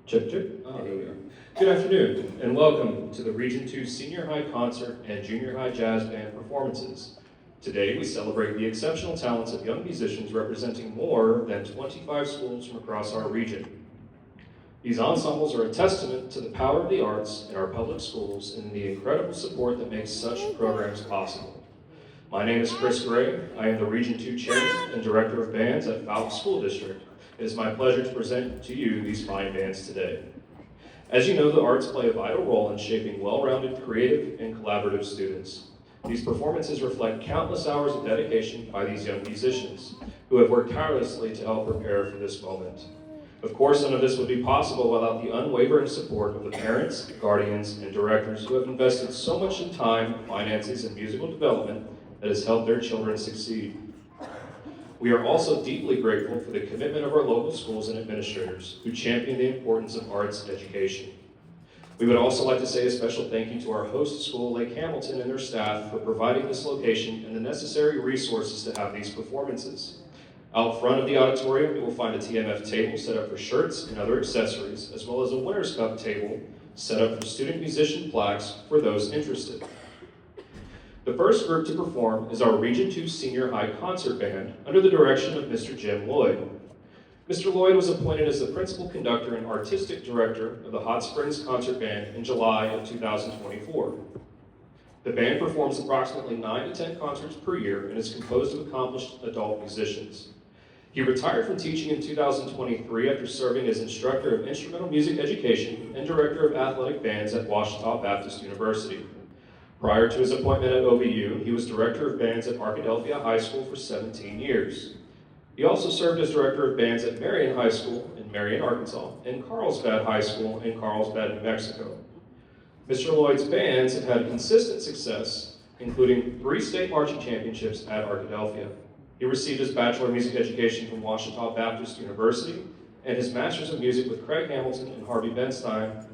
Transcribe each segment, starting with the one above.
Check, check. There we go. Good afternoon, and welcome to the Region 2 Senior High Concert and Junior High Jazz Band performances. Today, we celebrate the exceptional talents of young musicians representing more than 25 schools from across our region. These ensembles are a testament to the power of the arts in our public schools and the incredible support that makes such programs possible. My name is Chris Gray. I am the Region 2 Chairman and Director of Bands at Foulke School District. It is my pleasure to present to you these fine bands today. As you know, the arts play a vital role in shaping well-rounded, creative, and collaborative students. These performances reflect countless hours of dedication by these young musicians who have worked tirelessly to help prepare for this moment. Of course, none of this would be possible without the unwavering support of the parents, guardians, and directors who have invested so much in time, finances, and musical development that has helped their children succeed. We are also deeply grateful for the commitment of our local schools and administrators who champion the importance of arts education. We would also like to say a special thank you to our host school, Lake Hamilton, and their staff for providing this location and the necessary resources to have these performances. Out front of the auditorium, you will find a TMF table set up for shirts and other accessories, as well as a Winner's Cup table set up for student musician plaques for those interested. The first group to perform is our Region 2 Senior High Concert Band under the direction of Mr. Jim Lloyd. Mr. Lloyd was appointed as the principal conductor and artistic director of the Hot Springs Concert Band in July of 2024. The band performs approximately 9 to 10 concerts per year and is composed of accomplished adult musicians. He retired from teaching in 2023 after serving as instructor of instrumental music education and director of athletic bands at Ouachita Baptist University. Prior to his appointment at OBU, he was director of bands at Arkadelphia High School for 17 years. He also served as director of bands at Marion High School in Marion, Arkansas, and Carlsbad High School in Carlsbad, New Mexico. Mr. Lloyd's bands have had consistent success, including 3 state marching championships at Arkadelphia. He received his Bachelor of Music Education from Ouachita Baptist University and his Master's of Music with Craig Hamilton and Harvey Benstein.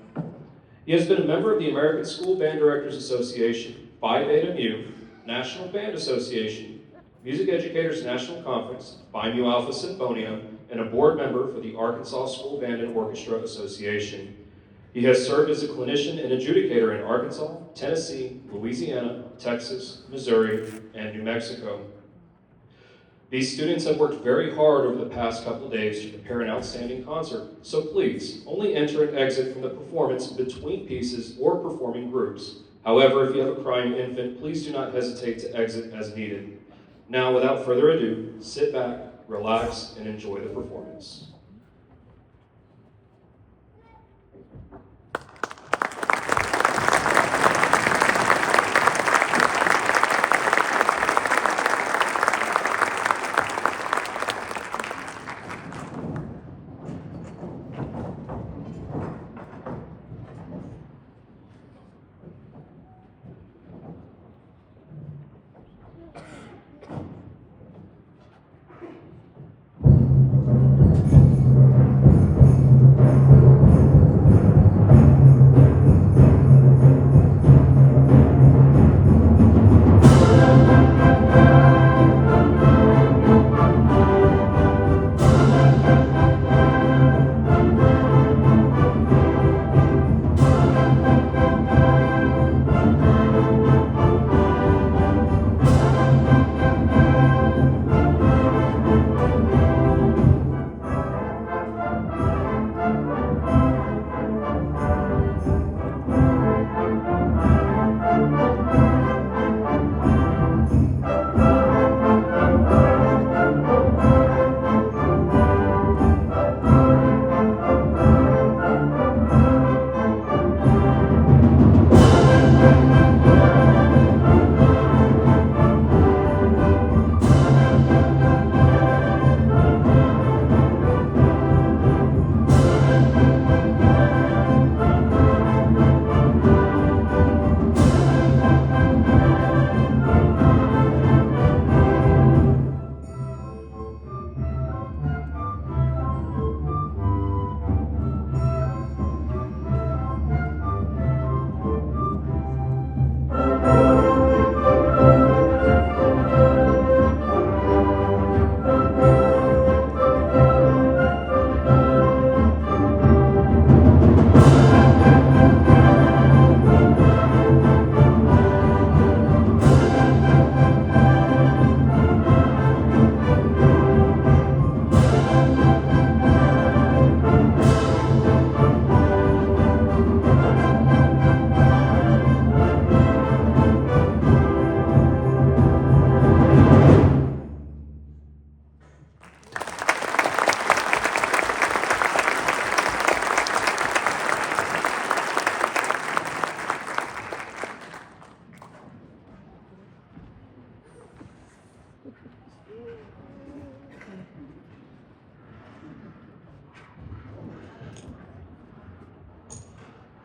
He has been a member of the American School Band Directors Association, Phi Beta Mu, National Band Association, Music Educators National Conference, Phi Mu Alpha Sinfonia, and a board member for the Arkansas School Band and Orchestra Association. He has served as a clinician and adjudicator in Arkansas, Tennessee, Louisiana, Texas, Missouri, and New Mexico. These students have worked very hard over the past couple of days to prepare an outstanding concert, so please, only enter and exit from the performance between pieces or performing groups. However, if you have a crying infant, please do not hesitate to exit as needed. Now, without further ado, sit back, relax, and enjoy the performance.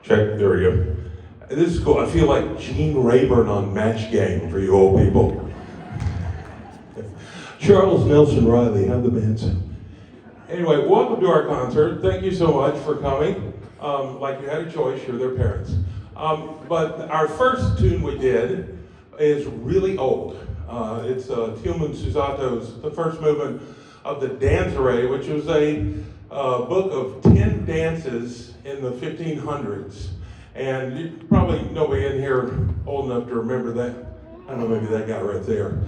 Check, there we go. This is cool. I feel like Gene Rayburn on Match Game for you old people. Charles Nelson Riley, how the band sound? Anyway, welcome to our concert. Thank you so much for coming. Like you had a choice, you're their parents. But our first tune we did is really old. It's Tilman Susato's, the first movement of the Dance Array, which was a book of 10 dances in the 1500s. And probably nobody in here old enough to remember that. I don't know, maybe that guy right there.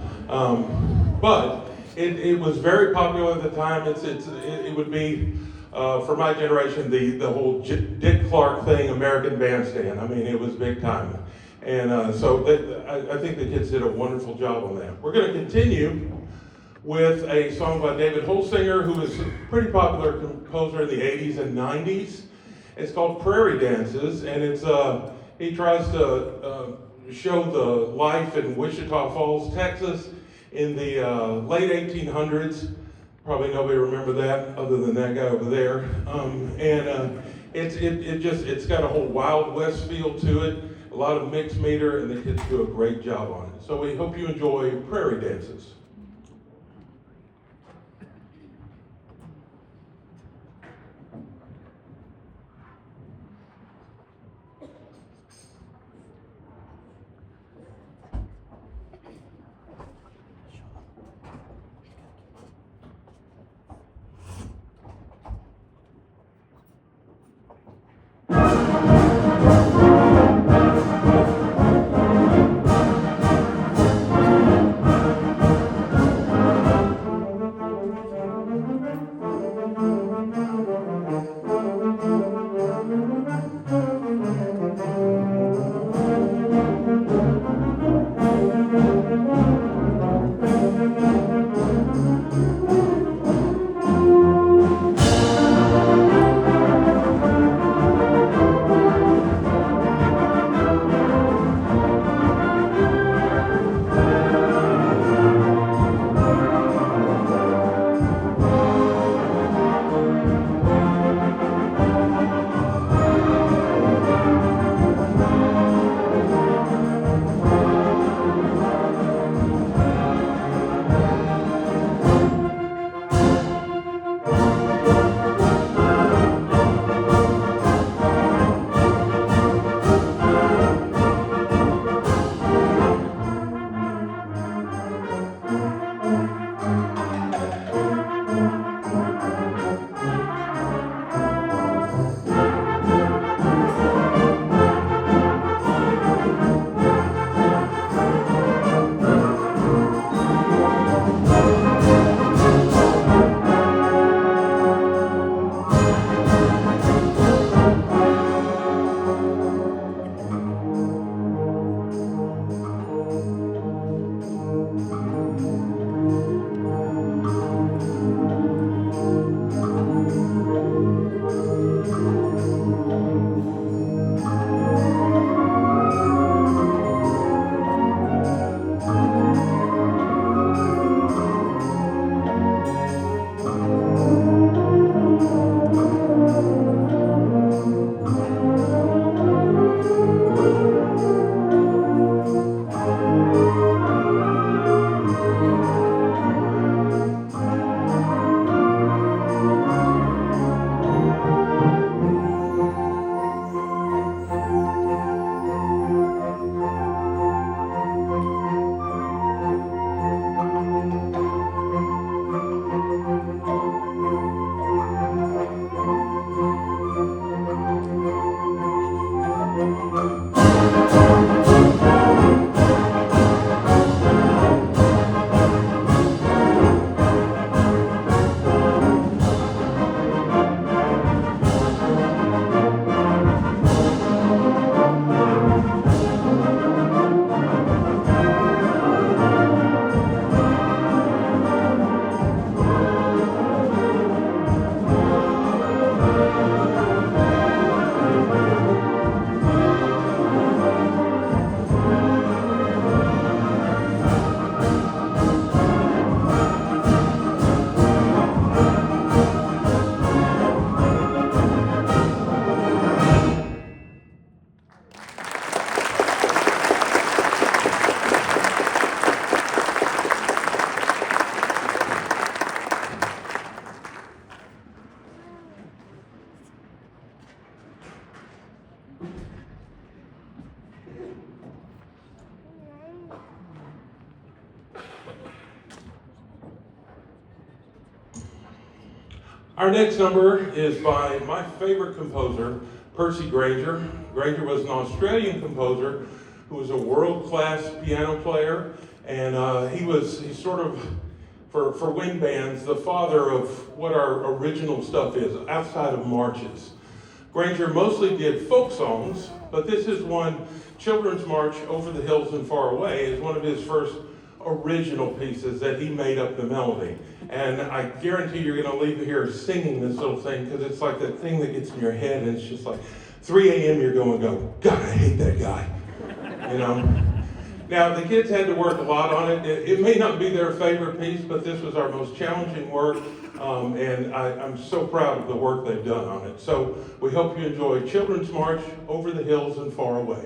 But it was very popular at the time. It would be, for my generation, the whole Dick Clark thing, American Bandstand. I mean, it was big time. And I think the kids did a wonderful job on that. We're going to continue with a song by David Holsinger, who was a pretty popular composer in the 80s and 90s. It's called Prairie Dances, and he tries to show the life in Wichita Falls, Texas, in the late 1800s. Probably nobody remember that other than that guy over there. It's got a whole Wild West feel to it, a lot of mixed meter, and the kids do a great job on it. So we hope you enjoy Prairie Dances. Our next number is by my favorite composer, Percy Grainger. Grainger was an Australian composer who was a world-class piano player, and he's sort of, for wind bands, the father of what our original stuff is, outside of marches. Grainger mostly did folk songs, but this is one, Children's March Over the Hills and Far Away, is one of his first original pieces that he made up the melody. And I guarantee you're going to leave here singing this little thing, because it's like that thing that gets in your head, and it's just like 3 a.m. you're going to go, God, I hate that guy. You know? Now, the kids had to work a lot on it. It may not be their favorite piece, but this was our most challenging work, and I'm so proud of the work they've done on it. So we hope you enjoy Children's March Over the Hills and Far Away.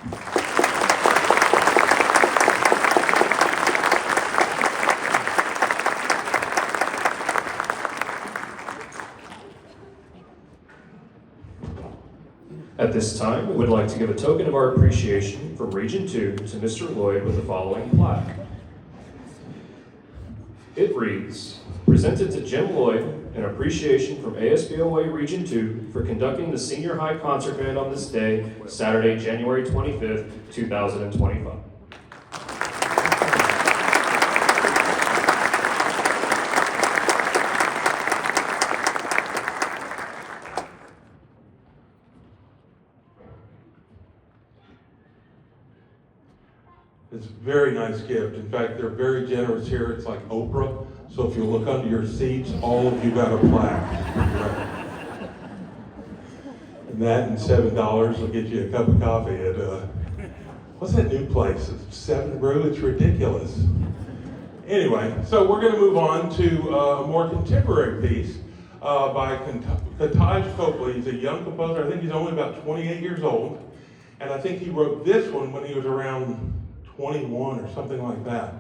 At this time, we would like to give a token of our appreciation from Region 2 to Mr. Lloyd with the following plaque. It reads, presented to Jim Lloyd, an appreciation from ASBOA Region 2 for conducting the Senior High Concert Band on this day, Saturday, January 25th, 2025. It's a very nice gift. In fact, they're very generous here. It's like Oprah. So if you look under your seats, all of you got a plaque. And that and $7 will get you a cup of coffee at, what's that new place? It's 7 Brew. It's ridiculous. Anyway, so we're going to move on to a more contemporary piece by Kataj Copley. He's a young composer. I think he's only about 28 years old. And I think he wrote this one when he was around 21 or something like that.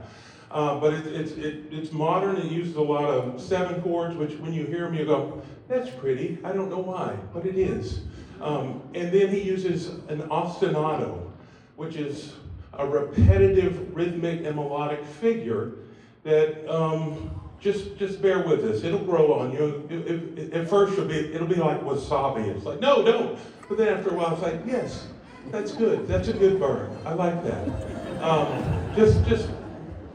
But it's modern. It uses a lot of 7 chords, which when you hear them, you go, that's pretty. I don't know why, but it is. And then he uses an ostinato, which is a repetitive rhythmic and melodic figure that just bear with us. It'll grow on you. At first, it'll be like wasabi. It's like, no, don't. But then after a while, it's like, yes, that's good. That's a good burn. I like that. Just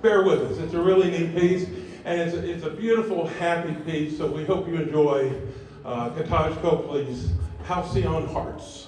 bear with us. It's a really neat piece, and it's a beautiful, happy piece. So we hope you enjoy Kataj Copley's Halcyon Hearts.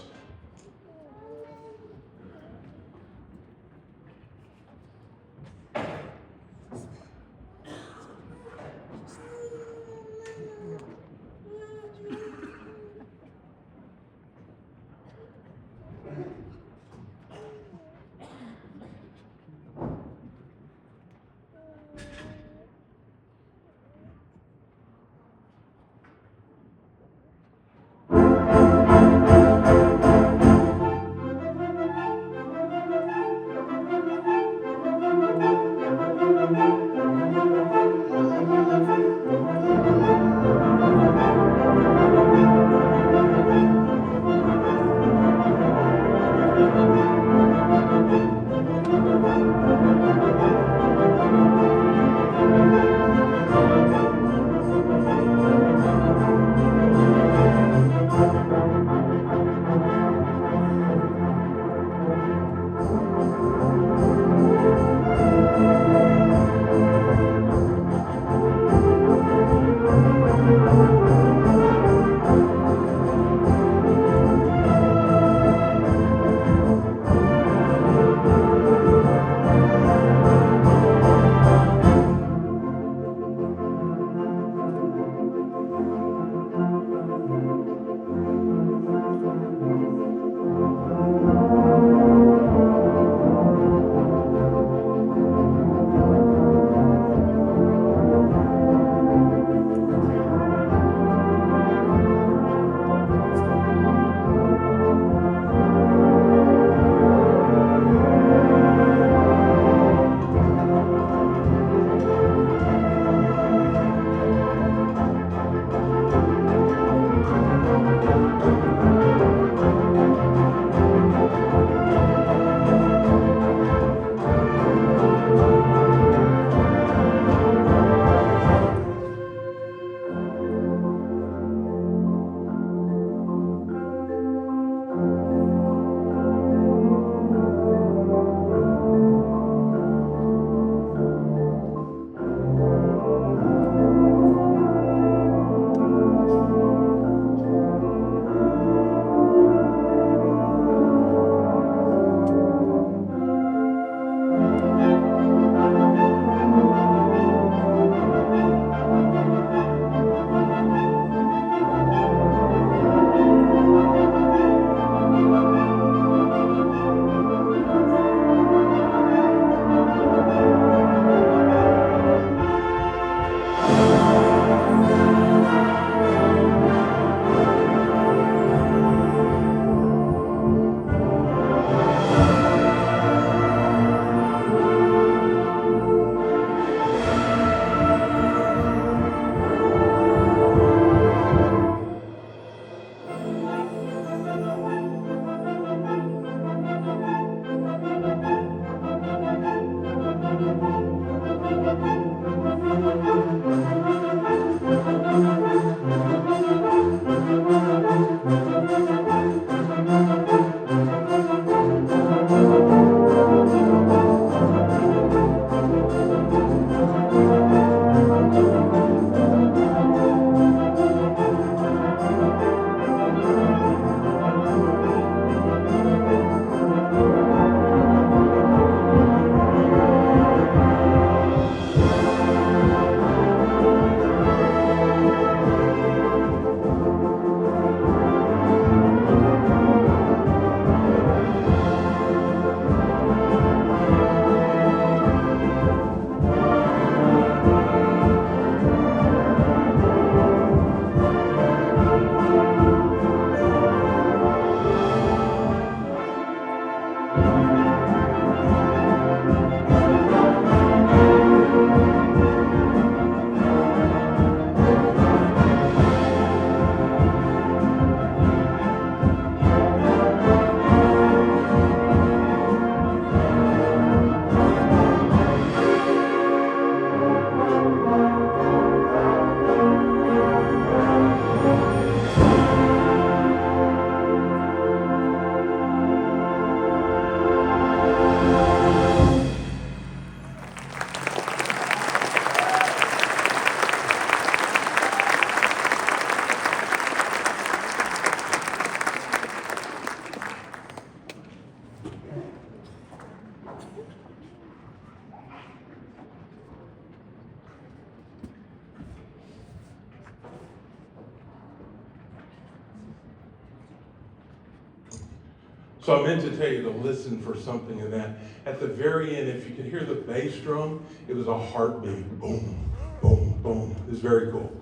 So I meant to tell you to listen for something in that. At the very end, if you could hear the bass drum, it was a heartbeat. Boom, boom, boom. It's very cool.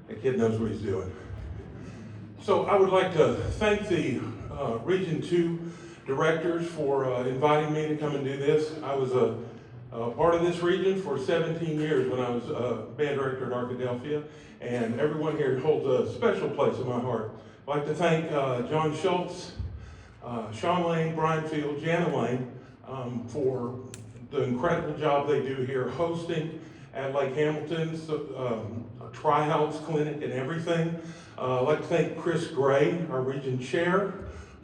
The kid knows what he's doing. So I would like to thank the Region 2 directors for inviting me to come and do this. I was a part of this region for 17 years when I was band director at Arkadelphia, and everyone here holds a special place in my heart. I'd like to thank John Schultz, Sean Lane, Brian Field, Jana Lane for the incredible job they do here hosting at Lake Hamilton's Tri-House Clinic and everything. I'd like to thank Chris Gray, our region chair,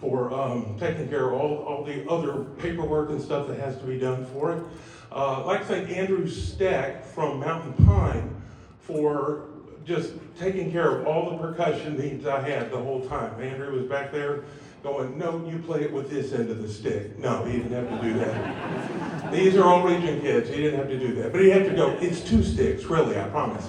for taking care of all the other paperwork and stuff that has to be done for it. I'd like to thank Andrew Steck from Mountain Pine for just taking care of all the percussion needs I had the whole time. Andrew was back there going, no, you play it with this end of the stick. No, he didn't have to do that. These are all region kids. He didn't have to do that. But he had to go, it's 2 sticks, really, I promise.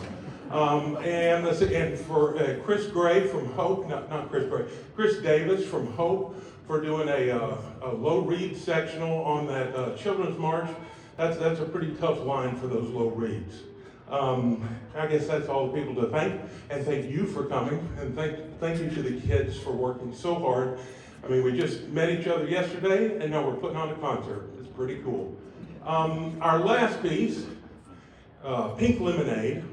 And for Chris Gray from Hope, not Chris Gray, Chris Davis from Hope for doing a low reed sectional on that Children's March. That's a pretty tough line for those low reeds. I guess that's all the people to thank, and thank you for coming, and thank you to the kids for working so hard. I mean, we just met each other yesterday, and now we're putting on a concert. It's pretty cool. Our last piece, Pink Lemonade,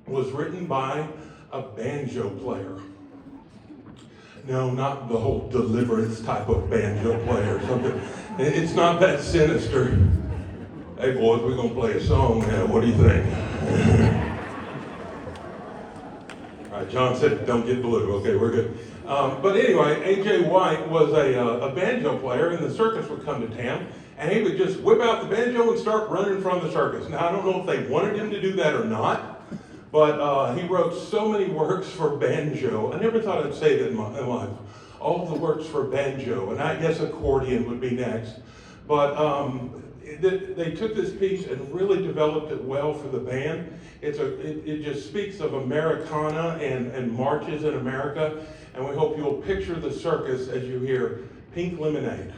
was written by a banjo player. No, not the whole Deliverance type of banjo player or something. It's not that sinister. Hey boys, we're gonna play a song now. What do you think? All right, John said don't get blue. Okay, we're good. But anyway, A.J. White was a banjo player, and the circus would come to town, and he would just whip out the banjo and start running from the circus. Now, I don't know if they wanted him to do that or not, but he wrote so many works for banjo. I never thought I'd say that in my life. All the works for banjo, and I guess accordion would be next. But they took this piece and really developed it well for the band. It just speaks of Americana and marches in America, and we hope you'll picture the circus as you hear Pink Lemonade.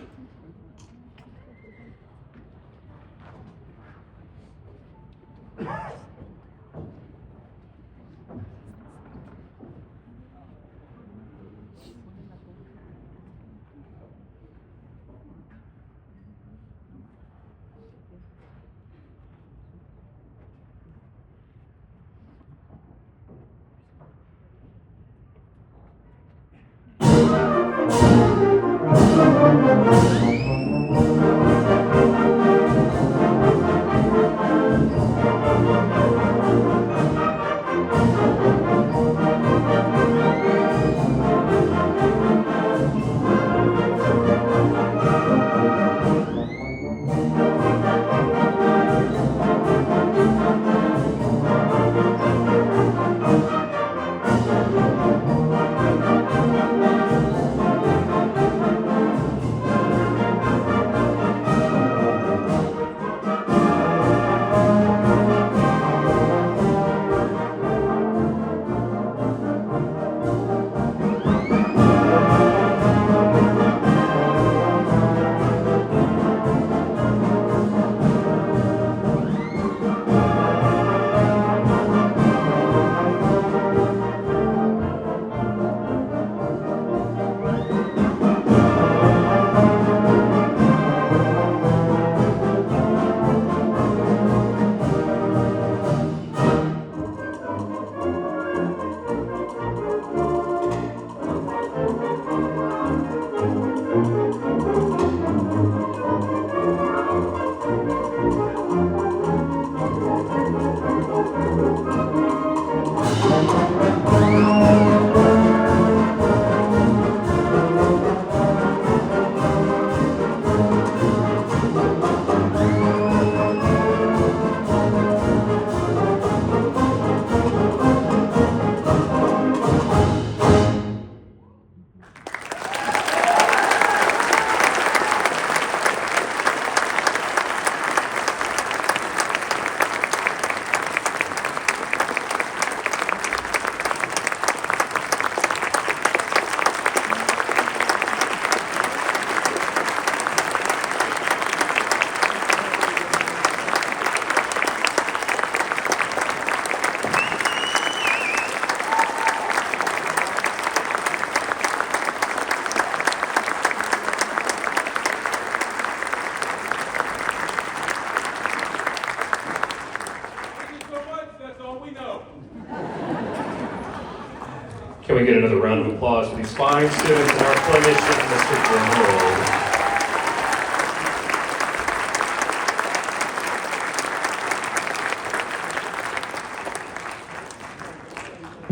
we get another round of applause for these fine students and our clinician, Mr. Jim Roll.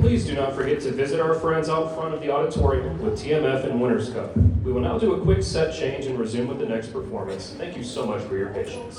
Please do not forget to visit our friends out front of the auditorium with TMF and Winners Cup. We will now do a quick set change and resume with the next performance. Thank you so much for your patience.